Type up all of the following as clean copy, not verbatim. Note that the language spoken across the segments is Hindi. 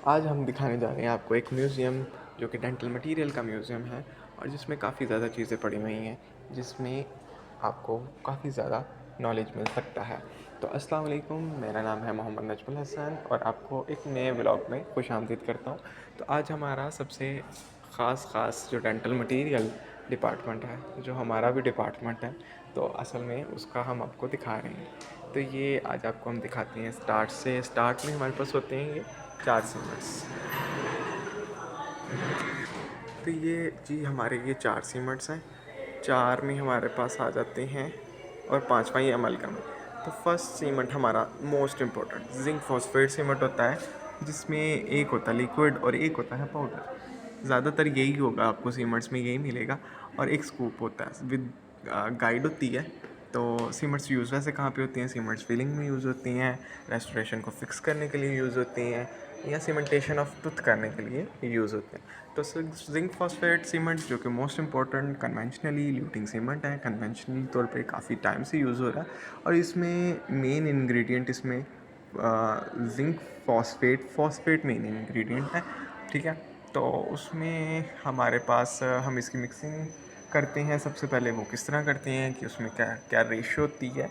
आज हम दिखाने जा रहे हैं आपको एक म्यूज़ियम जो कि डेंटल मटेरियल का म्यूज़ियम है और जिसमें काफ़ी ज़्यादा चीज़ें पड़ी हुई हैं, जिसमें आपको काफ़ी ज़्यादा नॉलेज मिल सकता है। तो अस्सलाम वालेकुम, मेरा नाम है मोहम्मद नजमुल हसन और आपको एक नए व्लॉग में खुशामदीद करता हूँ। तो आज हमारा सबसे ख़ास जो डेंटल मटेरियल डिपार्टमेंट है, जो हमारा भी डिपार्टमेंट है, तो असल में उसका हम आपको दिखा रहे हैं। तो ये आज आपको हम दिखाते हैं स्टार्ट में हमारे पास होते हैं ये 4 सीमेंट्स। तो ये जी हमारे ये 4 सीमेंट्स हैं। 4 में हमारे पास आ जाते हैं और 5वां ये अमलगम है। तो फर्स्ट सीमेंट हमारा most important zinc phosphate cement होता है, जिसमें एक होता है लिक्विड और एक होता है पाउडर। ज़्यादातर यही होगा, आपको सीमेंट्स में यही मिलेगा। और एक स्कूप होता है विद गाइड होती है। तो सीमेंट्स यूज़ वैसे कहाँ पे होती हैं? सीमेंट्स फिलिंग में यूज़ होती हैं, रेस्टोरेशन को फिक्स करने के लिए यूज़ होती हैं, या सीमेंटेशन ऑफ टूथ करने के लिए यूज़ होते हैं। तो जिंक फॉस्फेट सीमेंट जो कि मोस्ट इंपॉर्टेंट कन्वेंशनली ल्यूटिंग सीमेंट है, कन्वेंशनली तौर पे काफ़ी टाइम से यूज़ हो रहा है। और इसमें मेन इंग्रेडिएंट इसमें जिंक फॉस्फेट मेन इंग्रेडिएंट है, ठीक है। तो उसमें हमारे पास हम इसकी मिक्सिंग करते हैं। सबसे पहले वो किस तरह करते हैं कि उसमें क्या क्या रेशो होती है।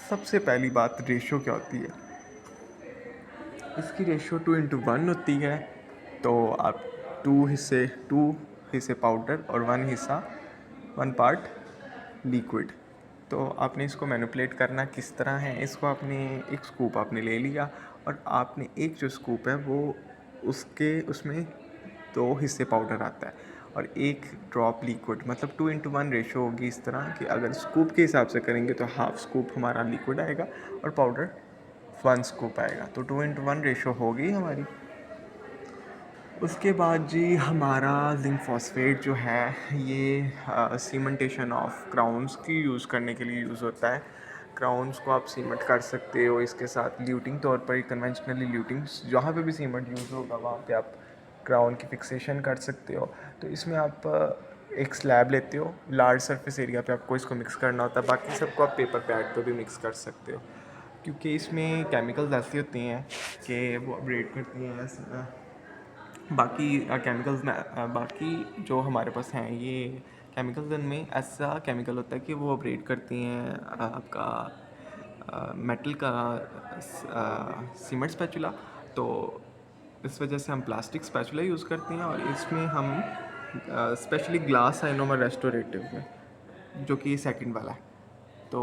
सबसे पहली बात, रेशो क्या होती है? इसकी रेशो 2:1 होती है। तो आप 2 हिस्से पाउडर और 1 पार्ट लिक्विड। तो आपने इसको मैनिपुलेट करना किस तरह है? इसको आपने एक स्कूप आपने ले लिया और आपने एक जो स्कूप है वो उसके उसमें 2 हिस्से पाउडर आता है और एक ड्रॉप लिक्विड, मतलब 2:1 रेशो होगी। इस तरह कि अगर स्कूप के हिसाब से करेंगे तो हाफ स्कूप हमारा लिक्विड आएगा और पाउडर 1 स्कूप आएगा। तो 2:1 रेशो होगी हमारी। उसके बाद जी हमारा जिंक फॉस्फेट जो है ये सीमेंटेशन ऑफ क्राउन्स की यूज़ करने के लिए यूज़ होता है। क्राउन्स को आप सीमेंट कर सकते हो इसके साथ ल्यूटिंग तौर पर। कन्वेंशनली ल्यूटिंग जहाँ पे भी सीमेंट यूज़ होगा वहाँ पे आप क्राउन की फिक्सेशन कर सकते हो। तो इसमें आप एक स्लैब लेते हो, लार्ज सरफेस एरिया पे आपको इसको मिक्स करना होता है। बाकी सबको आप पेपर पैड पे भी मिक्स कर सकते हो, क्योंकि इसमें केमिकल्स ऐसी होती हैं कि वो अपग्रेड करती हैं बाकी केमिकल्स में। बाकी जो हमारे पास हैं ये केमिकल्स, इनमें ऐसा केमिकल होता है कि वो अपग्रेड करती हैं आपका मेटल का सीमेंट स्पैचुला। तो इस वजह से हम प्लास्टिक स्पैचुला यूज़ करते हैं और इसमें हम स्पेशली ग्लास आइनोमर रेस्टोरेटिव में, जो कि सेकंड वाला है। तो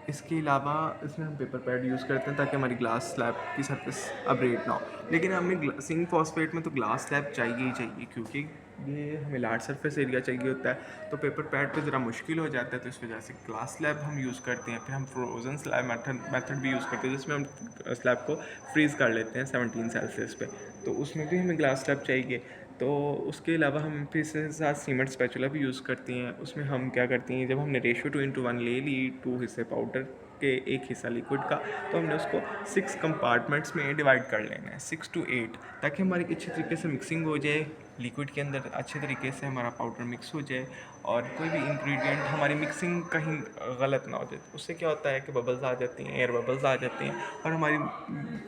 इसके अलावा इसमें हम पेपर पैड यूज़ करते हैं ताकि हमारी ग्लास स्लैब की सरफेस अपग्रेड ना हो। लेकिन हमें सिंक फॉस्फेट में तो ग्लास स्लैब चाहिए ही चाहिए, क्योंकि ये हमें लार्ज सरफेस एरिया चाहिए होता है। तो पेपर पैड पे ज़रा मुश्किल हो जाता है, तो इस वजह से ग्लास स्लैब हम यूज़ करते हैं। फिर हम फ्रोज़न स्लैब मेथड भी यूज़ करते हैं, जिसमें हम स्लैब को फ्रीज़ कर लेते हैं 17 सेल्सियस पे। तो उसमें भी हमें ग्लास स्लैब चाहिए। तो उसके अलावा हम फिर इसके साथ सीमेंट स्पैचुला भी यूज़ करती हैं। उसमें हम क्या करती हैं, जब हमने रेशो 2:1 ले ली, 2 हिस्से पाउडर के 1 हिस्सा लिक्विड का, तो हमने उसको 6 कंपार्टमेंट्स में डिवाइड कर लेना है, 6 to 8, ताकि हमारी अच्छी तरीके से मिक्सिंग हो जाए लिक्विड के अंदर, अच्छे तरीके से हमारा पाउडर मिक्स हो जाए और कोई भी इंग्रेडिएंट हमारी मिक्सिंग कहीं गलत ना हो जाए। उससे क्या होता है कि बबल्स आ जाती हैं, एयर बबल्स आ जाते हैं और हमारी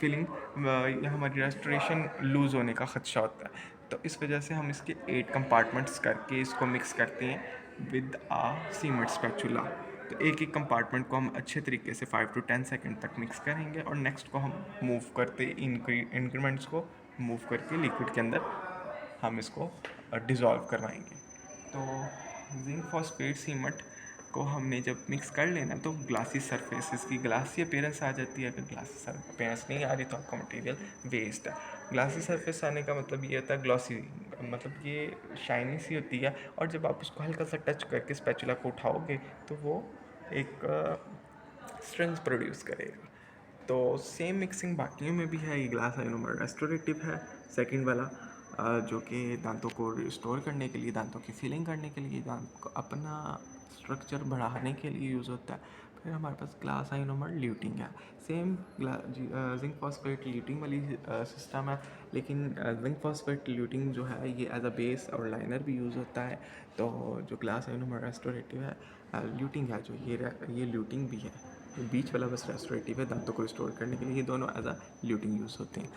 फीलिंग या हमारी रेस्टोरेशन लूज़ होने का ख़दशा होता है। तो इस वजह से हम इसके 8 कंपार्टमेंट्स करके इसको मिक्स करते हैं विद सीमेंट स्पैचुला। तो एक एक कंपार्टमेंट को हम अच्छे तरीके से 5 to 10 सेकेंड तक मिक्स करेंगे और नेक्स्ट को हम मूव करते इंक्रीमेंट्स को मूव करके लिक्विड के अंदर हम इसको डिज़ोल्व करवाएंगे। तो जिंक फॉस्फेट सीमेंट को हमने जब मिक्स कर लेना तो ग्लासी सरफेस, इसकी ग्लासी अपीयरेंस आ जाती है। अगर ग्लासी अपीयरेंस नहीं आ रही तो आपका मटेरियल वेस्ट है। ग्लासी सरफेस आने का मतलब ये होता है ग्लॉसी, मतलब ये शाइनी सी होती है और जब आप उसको हल्का सा टच करके स्पैचुला को उठाओगे तो वो एक स्ट्रिंग्स प्रोड्यूस करेगा। तो सेम मिक्सिंग बाकियों में भी है। ये ग्लास आइनोमर रेस्टोरेटिव है सेकंड वाला, जो कि दांतों को रिस्टोर करने के लिए, दांतों की फिलिंग करने के लिए, दांत को अपना स्ट्रक्चर बढ़ाने के लिए यूज़ होता है। फिर हमारे पास ग्लास आइनोमर ल्यूटिंग है। सेम जिंक फॉस्फेट ल्यूटिंग वाली सिस्टम है, लेकिन जिंक फॉस्फेट ल्यूटिंग जो है ये एज अ बेस और लाइनर भी यूज़ होता है। तो जो ग्लास आइनोमर रेस्टोरेटिव है, ल्यूटिंग है, जो ये ल्यूटिंग भी है। बीच वाला बस रेस्टोरेटिव है, दांतों को रिस्टोर करने के लिए। ये दोनों एज अ ल्यूटिंग यूज़ होते हैं।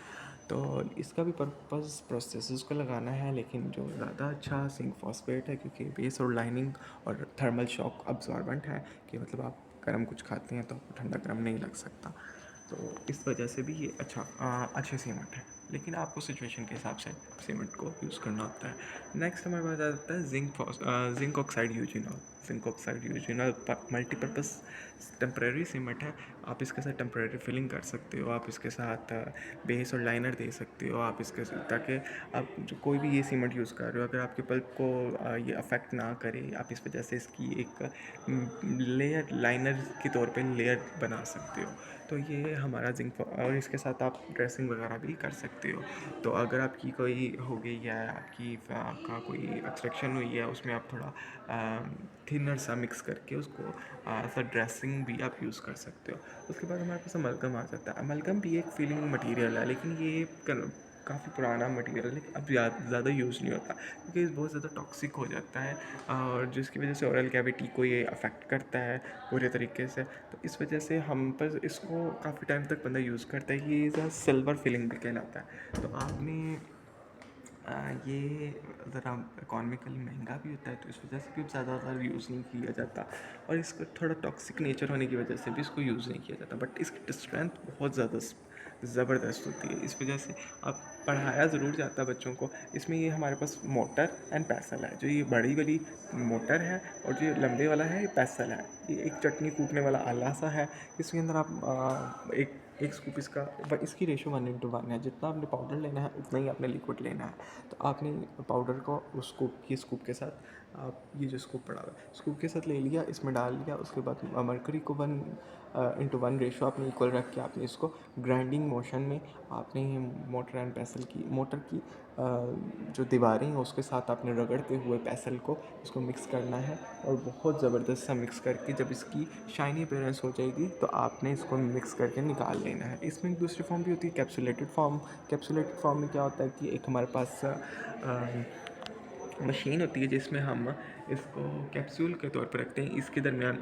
तो इसका भी पर्पस प्रोसेसेस को लगाना है, लेकिन जो ज़्यादा अच्छा जिंक फॉस्फेट है क्योंकि बेस और लाइनिंग और थर्मल शॉक अब्जॉर्बेंट है, कि मतलब आप गर्म कुछ खाते हैं तो आपको ठंडा गर्म नहीं लग सकता। तो इस वजह से भी ये अच्छे सीमेंट है, लेकिन आपको सिचुएशन के हिसाब से सीमेंट को यूज़ करना होता है। नेक्स्ट हमारे पास आ जाता है zinc oxide eugenol. Zinc oxide eugenol multipurpose temporary cement है। आप इसके साथ टेम्परेरी फिलिंग कर सकते हो, आप इसके साथ बेस और लाइनर दे सकते हो, आप इसके ताकि आप जो कोई भी ये सीमेंट यूज़ कर रहे हो अगर आपके पल्प को ये अफेक्ट ना करे, आप इस वजह से इसकी एक लेयर लाइनर के तौर पे लेयर बना सकते हो। तो ये हमारा जिंक, और इसके साथ आप ड्रेसिंग वगैरह भी कर सकते हो। तो अगर आपकी कोई हो गई है, आपका कोई एक्सट्रैक्शन हुई है, उसमें आप थोड़ा थिनर सा मिक्स करके उसको ऐसा ड्रेसिंग भी आप यूज़ कर सकते हो। उसके बाद हमारे पास अमलगम आ जाता है। अमलगम भी एक फीलिंग मटेरियल है, लेकिन ये काफ़ी पुराना मटेरियल है, लेकिन अब ज़्यादा यूज़ नहीं होता क्योंकि बहुत ज़्यादा टॉक्सिक हो जाता है, और जिसकी वजह से ओरल कैविटी को ये अफेक्ट करता है पूरे तरीके से। तो इस वजह से हम पर इसको काफ़ी टाइम तक बंदा यूज़ करता है। ये सिल्वर फिलिंग भी कहलाता है। तो आपने ये ज़रा इकोनॉमिकली महंगा भी होता है, तो इस वजह से भी ज़्यादातर यूज़ नहीं किया जाता, और इसका थोड़ा टॉक्सिक नेचर होने की वजह से भी इसको यूज़ नहीं किया जाता। बट इसकी स्ट्रेंथ बहुत ज़्यादा ज़बरदस्त होती है, इस वजह से अब पढ़ाया ज़रूर जाता है बच्चों को। इसमें ये हमारे पास मोटर एंड पैसल है। जो ये बड़ी वाली मोटर है और जो लंबे वाला है ये पैसल है। ये एक चटनी कूटने वाला आला सा है। इसके अंदर आप एक एक स्कूप इसकी रेशो 1:1 है। जितना आपने पाउडर लेना है उतना ही आपने लिक्विड लेना है। तो आपने पाउडर को उस स्कूप के साथ, आप ये जो स्कूप पड़ा हुआ है स्कूप के साथ ले लिया, इसमें डाल लिया। उसके बाद मरकरी को 1:1 रेशो आपने इक्वल रख के आपने इसको ग्राइंडिंग मोशन में आपने मोटर एंड पैसल की मोटर की जो दीवारें हैं उसके साथ आपने रगड़ते हुए पैसल को इसको मिक्स करना है, और बहुत ज़बरदस्त सा मिक्स करके जब इसकी शाइनी अपीयरेंस हो जाएगी तो आपने इसको मिक्स करके निकाल लेना है। इसमें एक दूसरी फॉर्म भी होती है कैप्सुलेटेड फॉर्म। कैप्सुलेटेड फॉर्म में क्या होता है कि एक हमारे पास मशीन होती है जिसमें हम इसको कैप्सूल के तौर पर रखते हैं। इसके दरमियान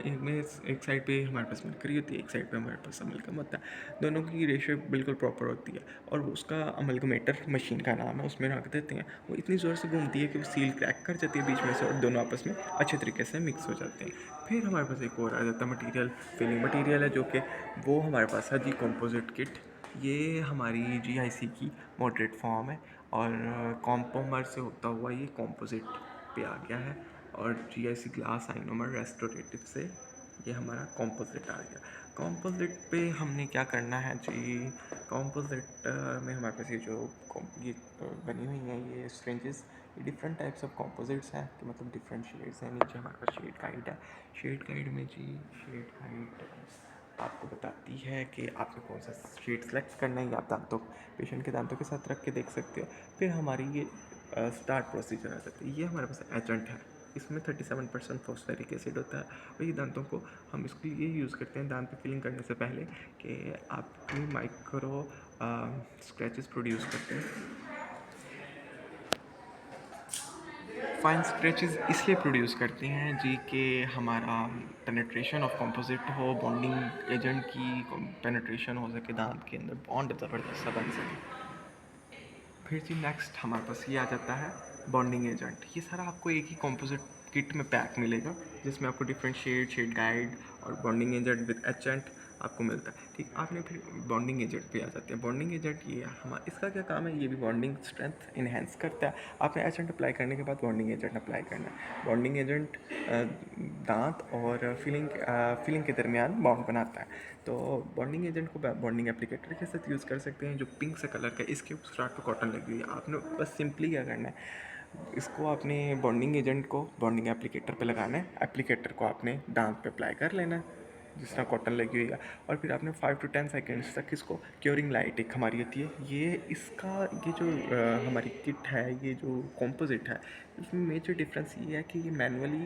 एक साइड पे हमारे पास मरकरी होती है, एक साइड पे हमारे पास अमलगम होता है। दोनों की रेशियो बिल्कुल प्रॉपर होती है, और उसका अमलगमेटर मशीन का नाम है, उसमें रख देते हैं। वो इतनी ज़ोर से घूमती है कि वो सील क्रैक कर जाती है बीच में से, और दोनों आपस में अच्छे तरीके से मिक्स हो जाते हैं। फिर हमारे पास एक और आ जाता है मटीरियल, फिलिंग मटीरियल है, जो कि वो हमारे पास है जी कंपोजिट किट। ये हमारी जीआईसी की मॉडरेट फॉर्म है, और कॉम्पोमर से होता हुआ ये कॉम्पोजिट पे आ गया है, और जीआईसी ग्लास आइनोमर रेस्टोरेटिव से ये हमारा कॉम्पोजिट आ गया। कॉम्पोजिट पे हमने क्या करना है जी, कॉम्पोजिट में हमारे पास ये जो ये बनी हुई हैं ये स्ट्रेंजेस, ये डिफरेंट टाइप्स ऑफ कॉम्पोजिट्स हैं, कि मतलब डिफरेंट शेड्स हैं। नीचे हमारे पास शेड गाइड है। शेड गाइड में जी शेड गाइड आपको बताती है कि आपको कौन सा शेड सेलेक्ट करना है, या आप दांतों पेशेंट के दांतों के साथ रख के देख सकते हो। फिर हमारी ये स्टार्ट प्रोसीजर आ जाती है। ये हमारे पास एजेंट है, इसमें 37% फॉस्फेरिक एसिड होता है, और ये दांतों को हम इसके लिए यूज़ करते हैं दांत पे फिलिंग करने से पहले, कि आपकी माइक्रो स्क्रैचेस प्रोड्यूस करते हैं। फाइन स्क्रैचेस इसलिए प्रोड्यूस करते हैं जी कि हमारा पेनिट्रेशन ऑफ कंपोजिट हो, बॉन्डिंग एजेंट की पेनिट्रेशन हो सके, दांत के अंदर बॉन्ड ज़बरदस्त सा बन सके। फिर जी नेक्स्ट हमारे पास ये आ जाता है बॉन्डिंग एजेंट। ये सारा आपको एक ही कंपोजिट किट में पैक मिलेगा, जिसमें आपको डिफरेंट शेड गाइड और बॉन्डिंग एजेंट विद एजेंट आपको मिलता है। ठीक, आपने फिर बॉन्डिंग एजेंट पे आ जाते हैं। बॉन्डिंग एजेंट ये हमारा इसका क्या काम है, ये भी बॉन्डिंग स्ट्रेंथ इन्हेंस करता है। आपने एजेंट अप्लाई करने के बाद बॉन्डिंग एजेंट अप्लाई करना है। बॉन्डिंग एजेंट दांत और फिलिंग के दरमियान बॉन्ड बनाता है। तो बॉन्डिंग एजेंट को बॉन्डिंग एप्लीकेटर के साथ यूज़ कर सकते हैं, जो पिंक से कलर का है। इसके स्टार्ट पे कॉटन लगी हुई है। आपने बस सिंपली क्या करना है, इसको आपने बॉन्डिंग एजेंट को बॉन्डिंग एप्लीकेटर पे लगाना है। एप्लीकेटर को आपने दांत पे अप्लाई कर लेना है जिस तरह कॉटन लगी हुई है, और फिर आपने 5 to 10 सेकेंड्स तक इसको क्योरिंग लाइट एक हमारी होती है, ये जो हमारी किट है, ये जो कॉम्पोजिट है, इसमें मेजर डिफरेंस ये है कि ये मैनुअली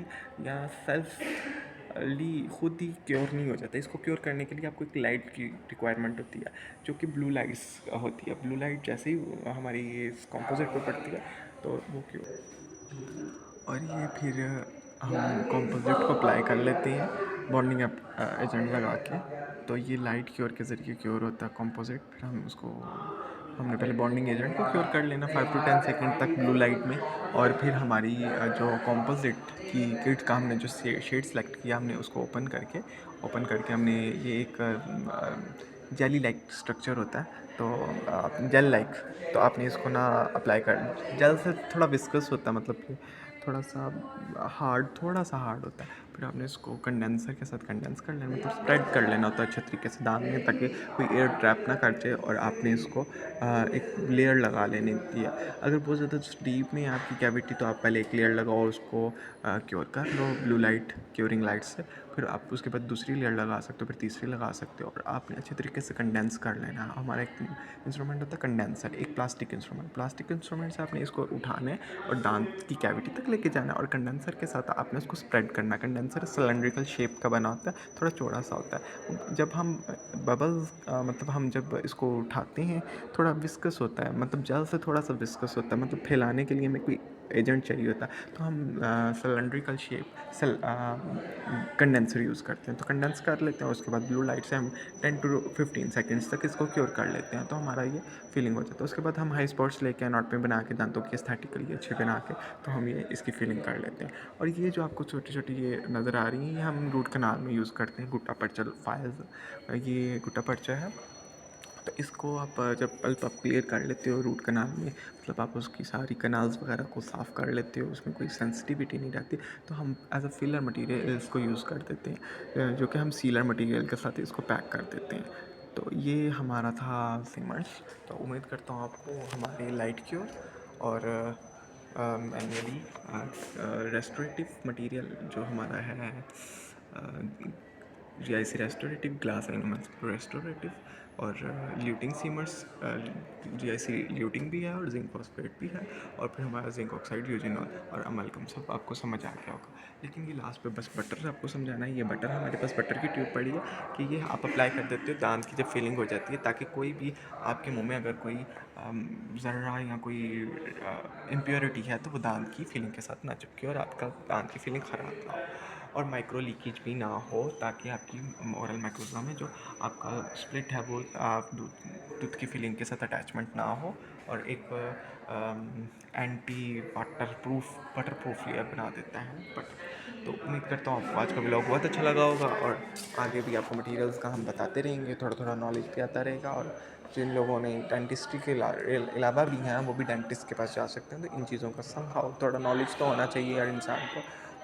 या सेल्फ ली खुद ही क्योर नहीं हो जाता। इसको क्योर करने के लिए आपको एक लाइट की रिक्वायरमेंट होती है, जो कि ब्लू लाइट्स होती है। ब्लू लाइट जैसे ही हमारी इस कंपोजिट पर पड़ती है तो वो क्योर, और ये फिर हम कंपोजिट को अप्लाई कर लेते हैं बॉन्डिंग एजेंट लगा के। तो ये लाइट क्योर के ज़रिए क्योर होता है कंपोजिट। फिर हम उसको हमने पहले बॉन्डिंग एजेंट को क्योर कर लेना 5 टू 10 सेकंड तक ब्लू लाइट में। और फिर हमारी जो कंपोजिट की किट का हमने जो शेड सेलेक्ट किया, हमने उसको ओपन करके हमने ये एक जेली लाइक स्ट्रक्चर होता है, तो जेल लाइक, तो आपने इसको ना अप्लाई कर, जेल से थोड़ा विस्कस होता है, मतलब कि थोड़ा सा हार्ड होता है। फिर आपने इसको कंडेंसर के साथ कंडेंस कर लेना, मतलब स्प्रेड कर लेना होता है अच्छे तरीके से दान में, ताकि कोई एयर ट्रैप ना कर जाए। और आपने इसको एक लेयर लगा लेनी होती है। अगर बहुत ज़्यादा डीप में है आपकी कैविटी, तो आप पहले एक लेयर लगाओ, उसको क्योर कर लो ब्लू लाइट क्योरिंग लाइट से। फिर आप उसके बाद दूसरी लेयर लगा सकते हो, फिर तीसरी लगा सकते हो, और आपने अच्छे तरीके से कंडेंस कर लेना। हमारा एक इंस्ट्रूमेंट होता है कंडेंसर, एक प्लास्टिक इंस्ट्रूमेंट से आपने इसको उठाना है और दांत की कैविटी तक लेके जाना है, और कंडेंसर के साथ आपने उसको स्प्रेड करना है। कंडेंसर सिलेंड्रिकल शेप का बना होता है, थोड़ा चौड़ा सा होता है। जब हम बबल्स मतलब हम जब इसको उठाते हैं, थोड़ा विस्कस होता है, मतलब जल से थोड़ा सा विस्कस होता है, मतलब फैलाने के लिए हमें कोई एजेंट चाहिए होता है, तो हम सिलेंड्रिकल शेप कंडेंसर यूज़ करते हैं। तो कंडेंस कर लेते हैं, उसके बाद ब्लू लाइट से हम 10 टू 15 सेकेंड्स तक इसको क्योर कर लेते हैं, तो हमारा ये फीलिंग हो जाता है। उसके बाद हम हाई स्पॉट्स लेके नॉट पे बना के, दांतों की एस्थेटिकली अच्छे बना के, तो हम ये इसकी फीलिंग कर लेते हैं। और ये जो आपको छोटी छोटी ये नज़र आ रही हैं, ये हम रूट कनाल में यूज़ करते हैं, गुट्टा पर्चा फाइल्स, ये गुट्टा पर्चा है। तो इसको आप जब पल्प आप क्लियर कर लेते हो रूट कनाल में, मतलब आप उसकी सारी कनाल्स वगैरह को साफ़ कर लेते हो, उसमें कोई सेंसिटिविटी नहीं रहती, तो हम एज अ फिलर मटेरियल इसको यूज़ कर देते हैं, जो कि हम सीलर मटेरियल के साथ इसको पैक कर देते हैं। तो ये हमारा था सीमेंट्स। तो उम्मीद करता हूँ आपको हमारी लाइट क्योर और मैनुअली रेस्टोरेटिव मटेरियल जो हमारा है, GIC restorative, glass animals restorative, और ल्यूटिंग सीमर्स, GIC ल्यूटिंग भी है और जिंक फॉस्फेट भी है, और फिर हमारा जिंक ऑक्साइड, यूजिनॉल और अमलगम, सब आपको समझ आ गया होगा। लेकिन ये लास्ट पे बस बटर आपको समझाना है। ये बटर, हमारे पास बटर की ट्यूब पड़ी है, कि ये आप अप्लाई कर देते हो दांत की जब फीलिंग हो जाती है, ताकि कोई भी आपके मुंह में अगर कोई ज़र्रा या कोई इम्प्योरिटी है, तो वो दांत की फीलिंग के साथ ना चिपके और आपका दांत की फीलिंग ख़राब ना हो, और माइक्रो लीकेज भी ना हो, ताकि आपकी ओरल माइक्रोज़ा में जो आपका स्प्लिट है, वो आप टूथ की फीलिंग के साथ अटैचमेंट ना हो, और एक एंटी वाटर प्रूफ लेयर बना देता है बट। तो उम्मीद करता हूँ आपको आज का ब्लॉग बहुत अच्छा लगा होगा, और आगे भी आपको मटेरियल्स का हम बताते रहेंगे, थोड़ा थोड़ा नॉलेज भी आता रहेगा। और जिन लोगों ने डेंटिस्ट्री के अलावा भी हैं, वो भी डेंटिस्ट के पास जा सकते हैं। तो इन चीज़ों का समहाउ थोड़ा नॉलेज तो होना चाहिए हर इंसान को।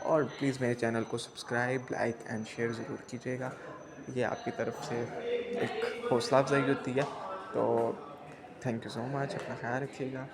और प्लीज़ मेरे चैनल को सब्सक्राइब, लाइक एंड शेयर ज़रूर कीजिएगा। ये आपकी तरफ से एक हौसला अफजाई होती है। तो थैंक यू सो मच, अपना ख्याल रखिएगा।